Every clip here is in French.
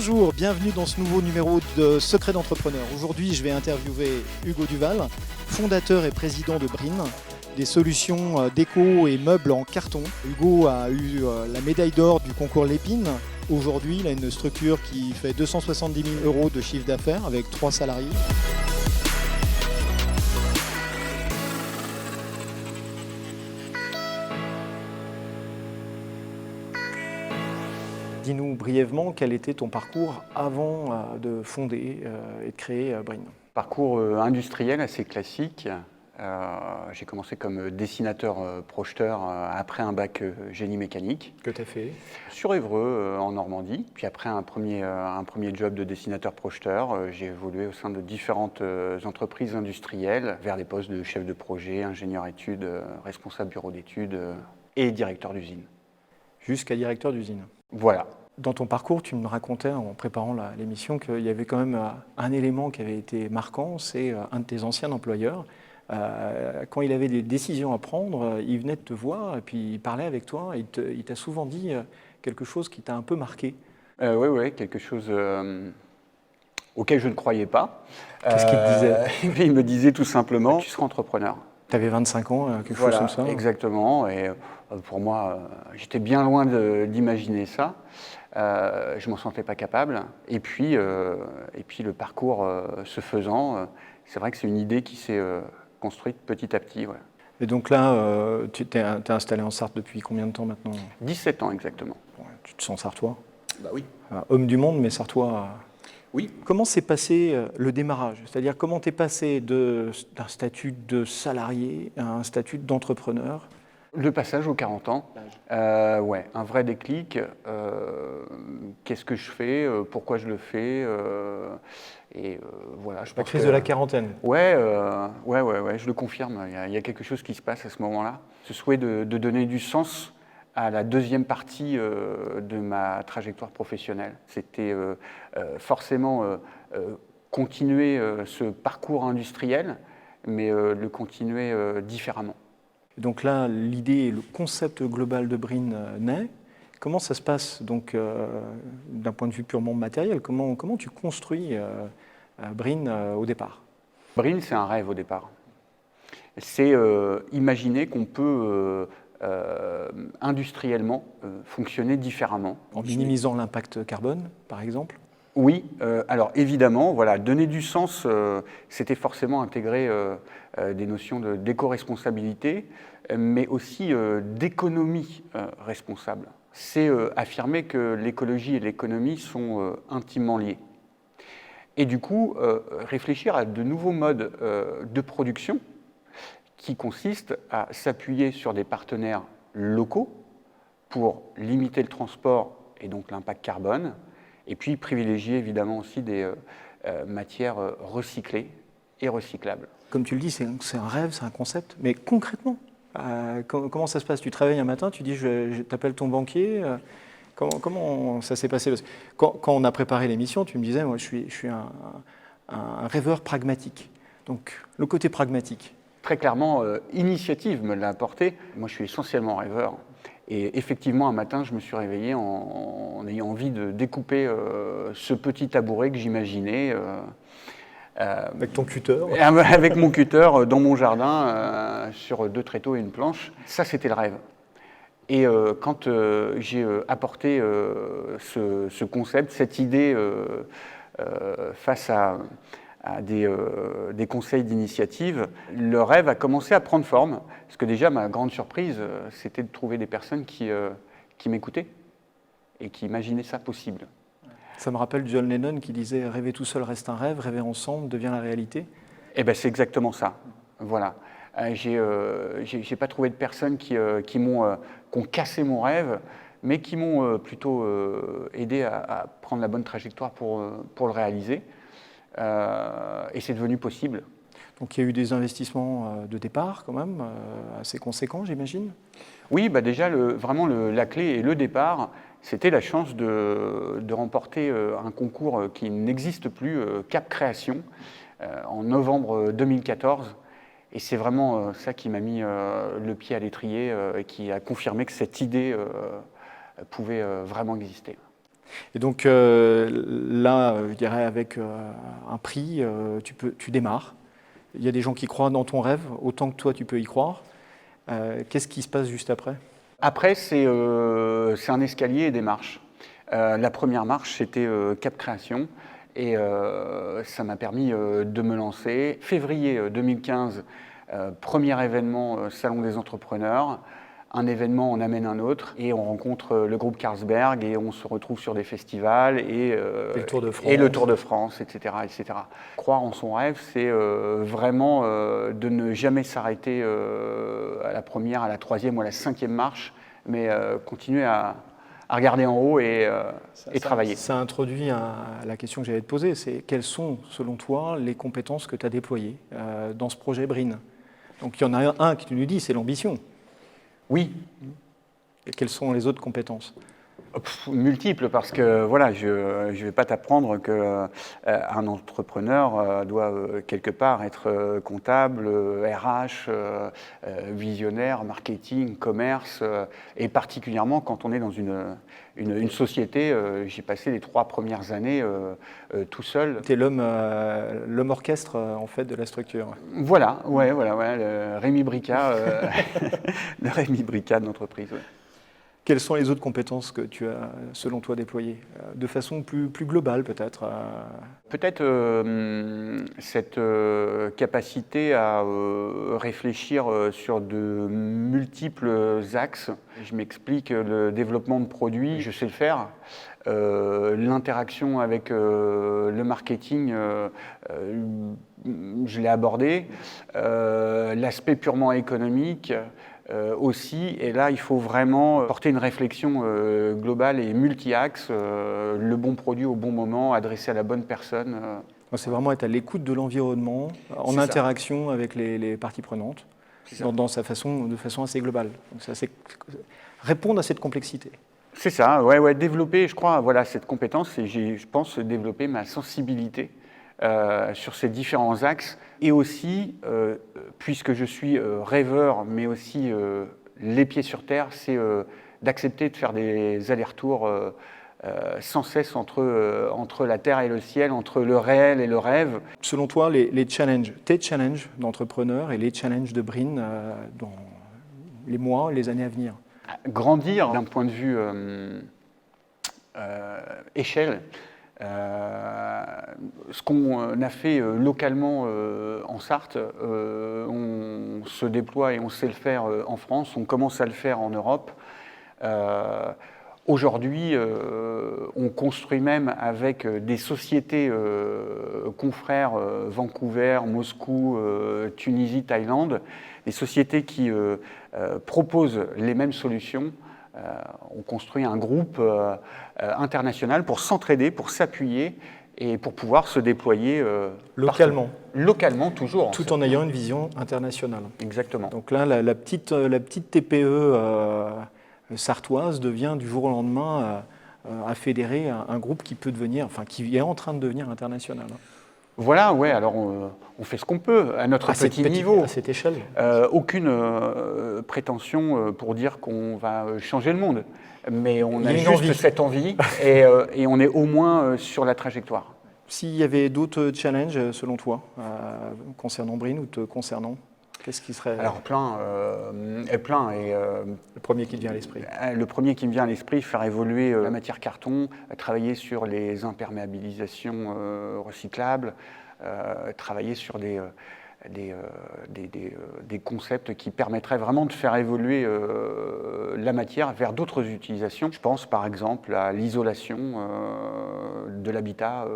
Bonjour, bienvenue dans ce nouveau numéro de Secret d'entrepreneur. Aujourd'hui, je vais interviewer Hugo Duval, fondateur et président de Brin, des solutions déco et meubles en carton. Hugo a eu la médaille d'or du concours Lépine. Aujourd'hui, il a une structure qui fait 270 000 € de chiffre d'affaires avec 3 salariés. Dis-nous brièvement quel était ton parcours avant de fonder et de créer Brin. Parcours industriel assez classique. J'ai commencé comme dessinateur projeteur après un bac génie mécanique. Que tu as fait? Sur Évreux, en Normandie. Puis après un premier job de dessinateur projeteur, j'ai évolué au sein de différentes entreprises industrielles vers des postes de chef de projet, ingénieur études, responsable bureau d'études et directeur d'usine. Jusqu'à directeur d'usine. Voilà. Dans ton parcours, tu me racontais en préparant l'émission qu'il y avait quand même un élément qui avait été marquant, c'est un de tes anciens employeurs. Quand il avait des décisions à prendre, il venait de te voir et puis il parlait avec toi. Il t'a souvent dit quelque chose qui t'a un peu marqué. Oui, quelque chose auquel je ne croyais pas. Qu'est-ce qu'il te disait? Il me disait tout simplement, tu seras entrepreneur. Tu avais 25 ans, quelque chose comme ça? Exactement. Et pour moi, j'étais bien loin d'imaginer ça. Je ne m'en sentais pas capable. Et puis le parcours se faisant, c'est vrai que c'est une idée qui s'est construite petit à petit. Ouais. Et donc là, tu t'es installé en Sarthe depuis combien de temps maintenant? 17 ans exactement. Ouais, tu te sens sartois? Bah oui. Homme du monde, mais sartois. Oui. Comment s'est passé le démarrage? C'est-à-dire comment tu es passé d'un statut de salarié à un statut d'entrepreneur? Le passage aux 40 ans, ouais, un vrai déclic. Qu'est-ce que je fais? Pourquoi je le fais? Voilà. La crise de la quarantaine. Ouais, je le confirme. Il y a quelque chose qui se passe à ce moment-là. Ce souhait de donner du sens à la deuxième partie de ma trajectoire professionnelle. C'était forcément continuer ce parcours industriel, mais le continuer différemment. Donc là, l'idée et le concept global de Brin naît. Comment ça se passe donc d'un point de vue purement matériel? Comment tu construis Brin au départ? Brin, c'est un rêve au départ. C'est imaginer qu'on peut industriellement fonctionner différemment. En minimisant l'impact carbone, par exemple? Oui, alors évidemment, voilà, donner du sens, c'était forcément intégrer des notions d'éco-responsabilité, mais aussi d'économie responsable. C'est affirmer que l'écologie et l'économie sont intimement liées. Et du coup, réfléchir à de nouveaux modes de production qui consistent à s'appuyer sur des partenaires locaux pour limiter le transport et donc l'impact carbone, et puis privilégier évidemment aussi des matières recyclées et recyclables. Comme tu le dis, c'est un rêve, c'est un concept, mais concrètement, comment ça se passe? Tu travailles un matin, tu dis je t'appelle ton banquier, comment ça s'est passé? Parce que quand on a préparé l'émission, tu me disais, moi je suis un rêveur pragmatique. Donc le côté pragmatique. Très clairement, initiative me l'a apporté. Moi je suis essentiellement rêveur. Et effectivement, un matin, je me suis réveillé en ayant envie de découper ce petit tabouret que j'imaginais. Avec ton cutter? Avec mon cutter dans mon jardin, sur 2 tréteaux et une planche. Ça, c'était le rêve. Et quand j'ai apporté ce concept, cette idée face à des conseils d'initiative, le rêve a commencé à prendre forme. Parce que déjà, ma grande surprise, c'était de trouver des personnes qui m'écoutaient et qui imaginaient ça possible. Ça me rappelle John Lennon qui disait « Rêver tout seul reste un rêve, rêver ensemble devient la réalité ». Eh bien, c'est exactement ça. Voilà. J'ai pas trouvé de personnes qui ont cassé mon rêve, mais qui m'ont plutôt aidé à prendre la bonne trajectoire pour le réaliser. Et c'est devenu possible. Donc il y a eu des investissements de départ quand même, assez conséquents, j'imagine? Oui, bah déjà, vraiment la clé et le départ, c'était la chance de remporter un concours qui n'existe plus, Cap Création, en novembre 2014. Et c'est vraiment ça qui m'a mis le pied à l'étrier et qui a confirmé que cette idée pouvait vraiment exister. Et donc là, je dirais avec un prix, tu démarres. Il y a des gens qui croient dans ton rêve, autant que toi tu peux y croire. Qu'est-ce qui se passe juste après? Après, c'est un escalier et des marches. La première marche, c'était Cap Création. Et ça m'a permis de me lancer. Février 2015, premier événement Salon des entrepreneurs. Un événement en amène un autre et on rencontre le groupe Carlsberg et on se retrouve sur des festivals et le Tour de France, et le Tour de France, etc., etc. Croire en son rêve, c'est vraiment de ne jamais s'arrêter à la première, à la troisième ou à la cinquième marche, mais continuer à regarder en haut et travailler. Ça introduit la question que j'allais te poser, c'est quelles sont, selon toi, les compétences que tu as déployées dans ce projet BRIN? Donc il y en a un que tu nous dis, c'est l'ambition. Oui. Et quelles sont les autres compétences? Multiples, parce que voilà, je ne vais pas t'apprendre qu'un entrepreneur doit quelque part être comptable, RH, visionnaire, marketing, commerce, et particulièrement quand on est dans une société. J'ai passé les 3 premières années tout seul. Tu es l'homme orchestre en fait de la structure. Voilà, ouais, le Rémi Brica, le Rémi Brica de l'entreprise. Ouais. Quelles sont les autres compétences que tu as, selon toi, déployées de façon plus globale, peut-être? Peut-être cette capacité à réfléchir sur de multiples axes. Je m'explique, le développement de produits, je sais le faire. L'interaction avec le marketing, je l'ai abordé. L'aspect purement économique, aussi, et là il faut vraiment porter une réflexion globale et multi-axe, le bon produit au bon moment, adressé à la bonne personne. C'est vraiment être à l'écoute de l'environnement, en interaction avec les parties prenantes, de façon assez globale. Donc c'est répondre à cette complexité. C'est ça, ouais, développer, je crois, voilà, cette compétence, et je pense développer ma sensibilité sur ces différents axes, et aussi, puisque je suis rêveur, mais aussi les pieds sur terre, c'est d'accepter de faire des allers-retours sans cesse entre la terre et le ciel, entre le réel et le rêve. Selon toi, les challenges, tes challenges d'entrepreneur et les challenges de BRIN dans les mois, les années à venir? Grandir d'un point de vue échelle. Ce qu'on a fait localement en Sarthe, on se déploie et on sait le faire en France, on commence à le faire en Europe. Aujourd'hui, on construit même avec des sociétés confrères, Vancouver, Moscou, Tunisie, Thaïlande, des sociétés qui proposent les mêmes solutions. On construit un groupe international pour s'entraider, pour s'appuyer et pour pouvoir se déployer localement. Partout. Localement, toujours. Tout en ayant une vision internationale. Exactement. Donc là, la petite TPE sartoise devient du jour au lendemain à fédérer un groupe qui peut devenir, enfin qui est en train de devenir international. Voilà, ouais, alors on fait ce qu'on peut à notre petit niveau. À cette échelle. Aucune prétention pour dire qu'on va changer le monde, mais on a juste cette envie et on est au moins sur la trajectoire. S'il y avait d'autres challenges, selon toi, concernant BRIN ou te concernant, qu'est-ce qui serait... Alors plein. Le premier qui te vient à l'esprit. Le premier qui me vient à l'esprit, faire évoluer la matière carton, travailler sur les imperméabilisations recyclables, travailler sur des concepts qui permettraient vraiment de faire évoluer la matière vers d'autres utilisations. Je pense par exemple à l'isolation de l'habitat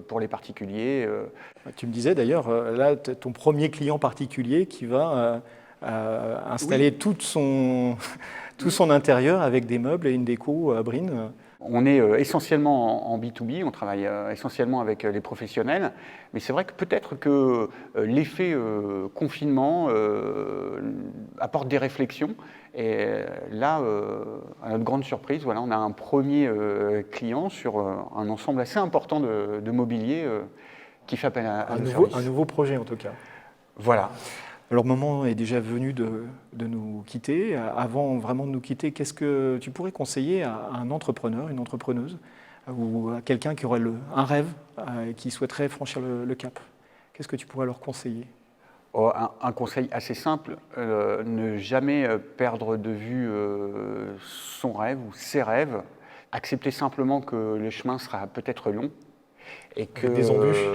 pour les particuliers. Tu me disais d'ailleurs, là, ton premier client particulier qui va installer tout son intérieur avec des meubles et une déco BRIN. On est essentiellement en B2B, on travaille essentiellement avec les professionnels, mais c'est vrai que peut-être que l'effet confinement apporte des réflexions. Et là, à notre grande surprise, voilà, on a un premier client sur un ensemble assez important de mobilier qui fait appel à nos services. Un nouveau projet en tout cas. Voilà. Alors, le moment est déjà venu de nous quitter. Avant vraiment de nous quitter, qu'est-ce que tu pourrais conseiller à un entrepreneur, une entrepreneuse, ou à quelqu'un qui aurait un rêve et qui souhaiterait franchir le cap? Qu'est-ce que tu pourrais leur conseiller? Oh, un conseil assez simple, ne jamais perdre de vue son rêve ou ses rêves. Accepter simplement que le chemin sera peut-être long et que, Avec des embûches.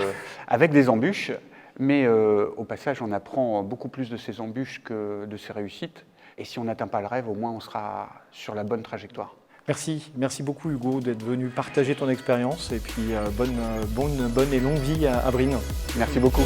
Avec des embûches, mais au passage, on apprend beaucoup plus de ces embûches que de ces réussites. Et si on n'atteint pas le rêve, au moins on sera sur la bonne trajectoire. Merci beaucoup Hugo d'être venu partager ton expérience et puis bonne et longue vie à Brine. Merci beaucoup.